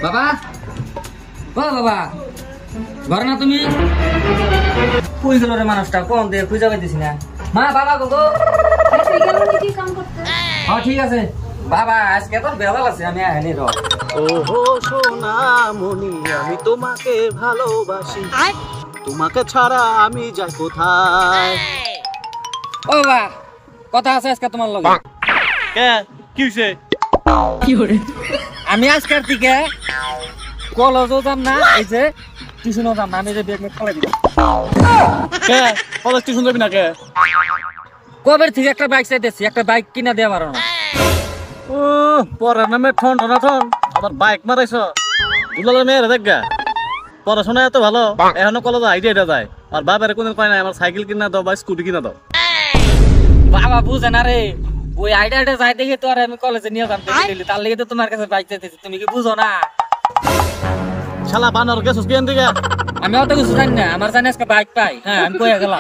বাবা ও বাবা ঘর না তুমি কই গেল রে মানুষটা কোন দে খুঁজে পাইতেছি না মা বাবা গো কি কাম করতে হ্যাঁ ঠিক আছে বাবা আজকে তোর বেলাল আছে আমি আইনি র ওহো সোনা মনি আমি তোমাকে ভালোবাসি তোমাকে ছাড়া আমি যাই কোথায় ও বাবা কথা আছে আজকে তোমার লগে কে কি হইছে আমি আজকের থেকে কলেজও যাম না এই যে টিউশনও যাম না আমি যে বেগ মেট ফেলে দিব কে কলেজ টিউশন যাবি না কে কবের থেকে একটা বাইক চাইতেছি একটা বাইক কিনা দেওয়া পারো না ও পড়ার নামে ঠন ঠনা ঠন আবার বাইক মারাইছ দুলালের মেয়েরা দেখ গা পড়াশোনা এত ভালো এখনো কলেজে আইডিয়া যায় আর বাবার কোনদিন কয় না আমার সাইকেল কিনা দাও বা স্কুটি কিনা দাও বাবা বুঝে না রে ওই আইডিয়াটা যাই দেখে তো আর আমি কলেজে নিয়ে যাম ডেলি তার লেগে তো তোমার কাছে বাইক চাইতেছি তুমি কি বুঝো না শালা বানর গেছস কেন দিকে আমি অত কিছু জানি না আমার জানি আজকে বাইক পাই হ্যাঁ আমি কইয়া গেলাম